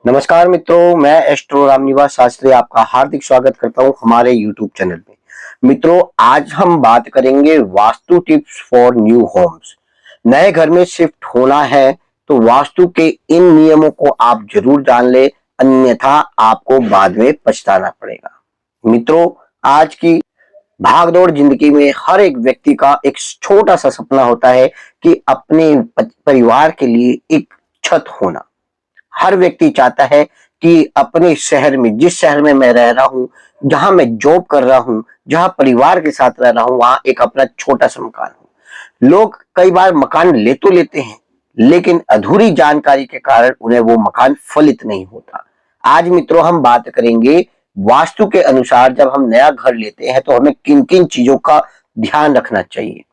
नमस्कार मित्रों, मैं एस्ट्रो रामनिवास शास्त्री आपका हार्दिक स्वागत करता हूं हमारे YouTube चैनल में। मित्रों, आज हम बात करेंगे vastu tips for new homes. नए घर में शिफ्ट होना है तो वास्तु के इन नियमों को आप जरूर जान ले, अन्यथा आपको बाद में पछताना पड़ेगा। मित्रों, आज की भागदौड़ जिंदगी में हर एक व्यक्ति का एक छोटा सा सपना होता है कि अपने परिवार के लिए एक छत होना। हर व्यक्ति चाहता है कि अपने शहर में, जिस शहर में मैं रह रहा हूँ, जहां मैं जॉब कर रहा हूँ, जहां परिवार के साथ रह रहा हूँ, वहां एक अपना छोटा सा मकान हो। लोग कई बार मकान ले तो लेते हैं, लेकिन अधूरी जानकारी के कारण उन्हें वो मकान फलित नहीं होता। आज मित्रों हम बात करेंगे वास्तु के अनुसार जब हम नया घर लेते हैं तो हमें किन किन चीजों का ध्यान रखना चाहिए।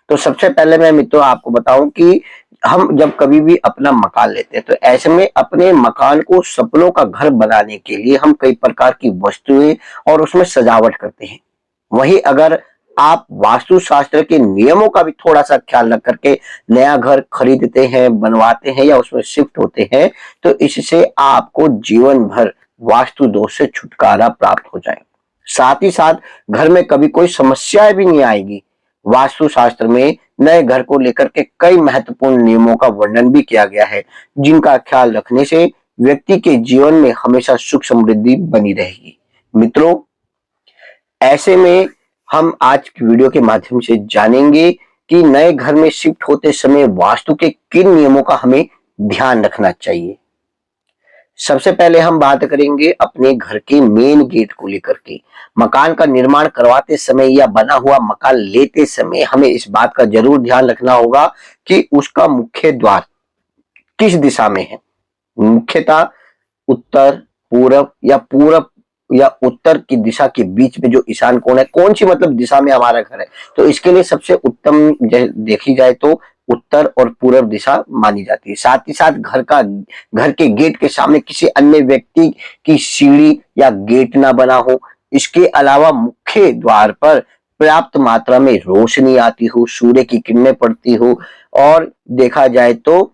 तो सबसे पहले मैं मित्रों आपको बताऊं कि हम जब कभी भी अपना मकान लेते हैं तो ऐसे में अपने मकान को सपनों का घर बनाने के लिए हम कई प्रकार की वस्तुएं और उसमें सजावट करते हैं। वहीं अगर आप वास्तु शास्त्र के नियमों का भी थोड़ा सा ख्याल रख करके नया घर खरीदते हैं, बनवाते हैं या उसमें शिफ्ट होते हैं तो इससे आपको जीवन भर वास्तु दोष से छुटकारा प्राप्त हो जाएगा। साथ ही साथ घर में कभी कोई समस्याएं भी नहीं आएगी। वास्तु शास्त्र में नए घर को लेकर के कई महत्वपूर्ण नियमों का वर्णन भी किया गया है, जिनका ख्याल रखने से व्यक्ति के जीवन में हमेशा सुख समृद्धि बनी रहेगी। मित्रों, ऐसे में हम आज की वीडियो के माध्यम से जानेंगे कि नए घर में शिफ्ट होते समय वास्तु के किन नियमों का हमें ध्यान रखना चाहिए। सबसे पहले हम बात करेंगे अपने घर के मेन गेट को लेकर के। मकान का निर्माण करवाते समय या बना हुआ मकान लेते समय हमें इस बात का जरूर ध्यान रखना होगा कि उसका मुख्य द्वार किस दिशा में है। मुख्यतः उत्तर, पूरब या उत्तर की दिशा के बीच में जो ईशान कोण है, कौन सी मतलब दिशा में हमारा घर है, तो इसके लिए सबसे उत्तम देखी जाए तो उत्तर और पूर्व दिशा मानी जाती है। साथ ही साथ घर के गेट के सामने किसी अन्य व्यक्ति की सीढ़ी या गेट ना बना हो। इसके अलावा मुख्य द्वार पर पर्याप्त मात्रा में रोशनी आती हो, सूर्य की किरणें पड़ती हो और देखा जाए तो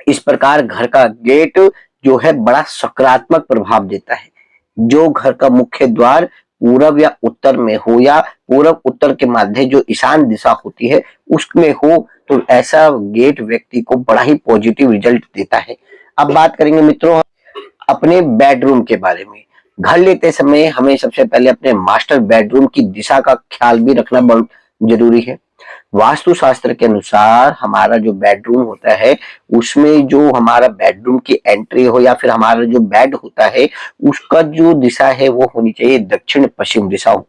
इस प्रकार घर का गेट जो है बड़ा सकारात्मक प्रभाव देता है। जो घर का मुख्य द्वार पूरब या उत्तर में हो या पूरब उत्तर के मध्य जो ईशान दिशा होती है उसमें हो तो ऐसा गेट व्यक्ति को बड़ा ही पॉजिटिव रिजल्ट देता है। अब बात करेंगे मित्रों अपने बेडरूम के बारे में। घर लेते समय हमें सबसे पहले अपने मास्टर बेडरूम की दिशा का ख्याल भी रखना बहुत जरूरी है। वास्तु शास्त्र के अनुसार हमारा जो बेडरूम होता है उसमें जो हमारा बेडरूम की एंट्री हो या फिर हमारा जो बेड होता है उसका जो दिशा है वो होनी चाहिए दक्षिण पश्चिम दिशा हो।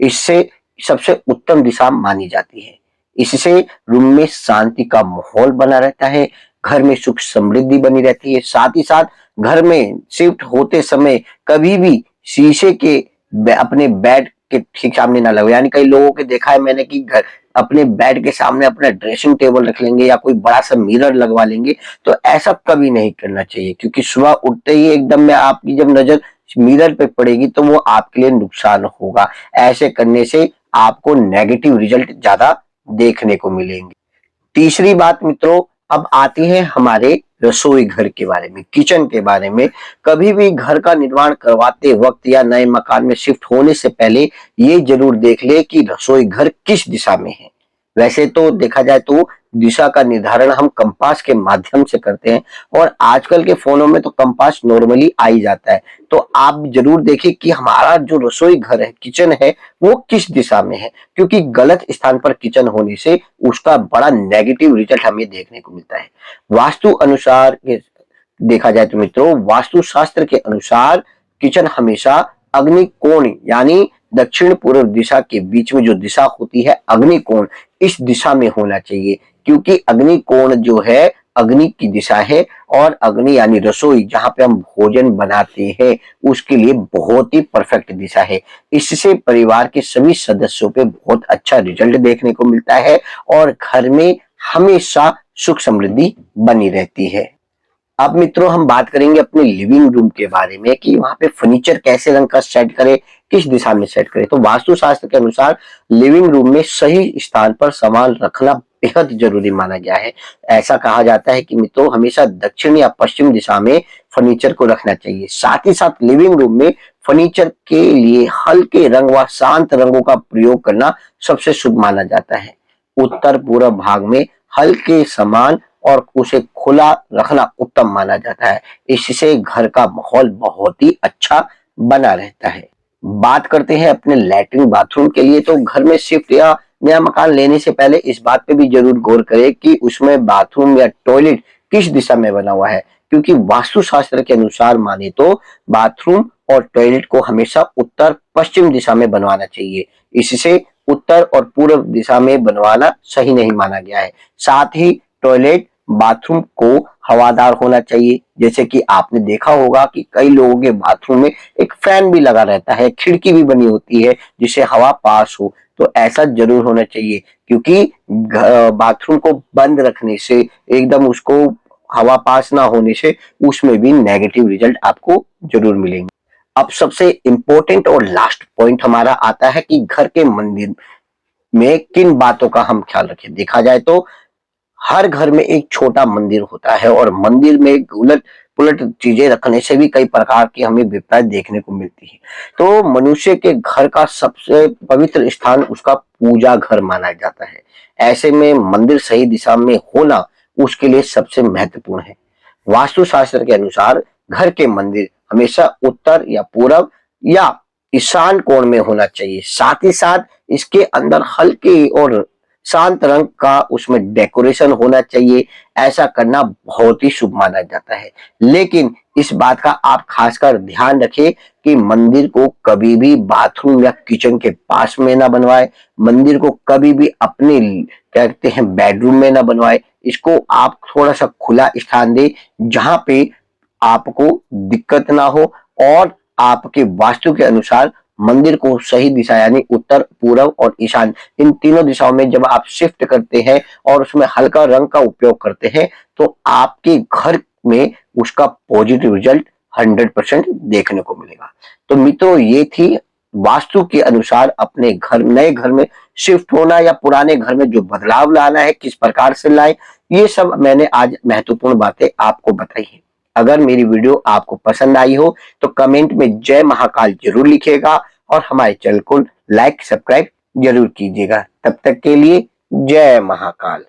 इससे सबसे उत्तम दिशा मानी जाती है। इससे रूम में शांति का माहौल बना रहता है, घर में सुख समृद्धि बनी रहती है। साथ ही साथ घर में शिफ्ट होते समय कभी भी शीशे के अपने बेड के ठीक सामने ना लगे। यानी कई लोगों के देखा है मैंने कि घर अपने बेड के सामने अपना ड्रेसिंग टेबल रख लेंगे या कोई बड़ा सा मिरर लगवा लेंगे, तो ऐसा कभी नहीं करना चाहिए क्योंकि सुबह उठते ही एकदम में आपकी जब नजर मिरर पे पड़ेगी तो वो आपके लिए नुकसान होगा। ऐसे करने से आपको नेगेटिव रिजल्ट ज्यादा देखने को मिलेंगे। तीसरी बात मित्रों, अब आती है हमारे रसोई घर के बारे में, किचन के बारे में। कभी भी घर का निर्माण करवाते वक्त या नए मकान में शिफ्ट होने से पहले ये जरूर देख ले कि रसोई घर किस दिशा में है। वैसे तो देखा जाए तो दिशा का निर्धारण हम कंपास के माध्यम से करते हैं और आजकल के फोनों में तो कंपास नॉर्मली आ ही जाता है। तो आप जरूर देखिए कि हमारा जो रसोई घर है, किचन है, वो किस दिशा में है, क्योंकि गलत स्थान पर किचन होने से उसका बड़ा नेगेटिव रिजल्ट हमें देखने को मिलता है। वास्तु अनुसार देखा जाए तो मित्रों वास्तु शास्त्र के अनुसार किचन हमेशा अग्नि कोण यानी दक्षिण पूर्व दिशा के बीच में जो दिशा होती है अग्नि कोण, इस दिशा में होना चाहिए क्योंकि अग्नि कोण जो है अग्नि की दिशा है और अग्नि यानी रसोई जहां पे हम भोजन बनाते हैं उसके लिए बहुत ही परफेक्ट दिशा है। इससे परिवार के सभी सदस्यों पे बहुत अच्छा रिजल्ट देखने को मिलता है और घर में हमेशा सुख समृद्धि बनी रहती है। अब मित्रों हम बात करेंगे अपने लिविंग रूम के बारे में कि वहां पे फर्नीचर कैसे रंग का सेट करें, किस दिशा में सेट करें। तो वास्तुशास्त्र के अनुसार लिविंग रूम में सही स्थान पर सामान रखना बेहद जरूरी माना गया है। ऐसा कहा जाता है कि मित्रों हमेशा दक्षिण या पश्चिम दिशा में फर्नीचर को रखना चाहिए। साथ ही साथ लिविंग रूम में फर्नीचर के लिए हल्के रंग व शांत रंगों का प्रयोग करना सबसे शुभ माना जाता है। उत्तर पूर्व भाग में हल्के सामान और उसे खुला रखना उत्तम माना जाता है। इससे घर का माहौल बहुत ही अच्छा बना रहता है। बात करते हैं अपने लैट्रिन बाथरूम के लिए। तो घर में शिफ्ट या नया मकान लेने से पहले इस बात पे भी जरूर गौर करें कि उसमें बाथरूम या टॉयलेट किस दिशा में बना हुआ है, क्योंकि वास्तुशास्त्र के अनुसार माने तो बाथरूम और टॉयलेट को हमेशा उत्तर पश्चिम दिशा में बनवाना चाहिए। इससे उत्तर और पूर्व दिशा में बनवाना सही नहीं माना गया है। साथ ही टॉयलेट बाथरूम को हवादार होना चाहिए। जैसे कि आपने देखा होगा कि कई लोगों के बाथरूम में एक फैन भी लगा रहता है, खिड़की भी बनी होती है जिससे हवा पास हो। तो ऐसा जरूर होना चाहिए, क्योंकि बाथरूम को बंद रखने से, एकदम उसको हवा पास ना होने से उसमें भी नेगेटिव रिजल्ट आपको जरूर मिलेंगे। अब सबसे इंपॉर्टेंट और लास्ट पॉइंट हमारा आता है कि घर के मंदिर में किन बातों का हम ख्याल रखें। देखा जाए तो हर घर में एक छोटा मंदिर होता है और मंदिर में उलट पुलट चीजें रखने से भी कई प्रकार की हमें विपदाएं देखने को मिलती है। तो मनुष्य के घर का सबसे पवित्र स्थान उसका पूजा घर माना जाता है। ऐसे में मंदिर सही दिशा में होना उसके लिए सबसे महत्वपूर्ण है। वास्तुशास्त्र के अनुसार घर के मंदिर हमेशा उत्तर या पूर्व या ईशान कोण में होना चाहिए। साथ ही साथ इसके अंदर हल्के और शांत रंग का उसमें डेकोरेशन होना चाहिए। ऐसा करना बहुत ही शुभ माना जाता है। लेकिन इस बात का आप खासकर ध्यान रखें कि मंदिर को कभी भी बाथरूम या किचन के पास में ना बनवाए। मंदिर को कभी भी अपने कहते हैं बेडरूम में ना बनवाए। इसको आप थोड़ा सा खुला स्थान दें जहां पे आपको दिक्कत ना हो और आपके वास्तु के अनुसार मंदिर को सही दिशा यानी उत्तर पूर्व और ईशान इन तीनों दिशाओं में जब आप शिफ्ट करते हैं और उसमें हल्का रंग का उपयोग करते हैं तो आपके घर में उसका पॉजिटिव रिजल्ट 100% देखने को मिलेगा। तो मित्रों ये थी वास्तु के अनुसार अपने घर नए घर में शिफ्ट होना या पुराने घर में जो बदलाव लाना है किस प्रकार से लाए, ये सब मैंने आज महत्वपूर्ण बातें आपको बताई है। अगर मेरी वीडियो आपको पसंद आई हो तो कमेंट में जय महाकाल जरूर लिखिएगा और हमारे चैनल को लाइक सब्सक्राइब जरूर कीजिएगा। तब तक के लिए जय महाकाल।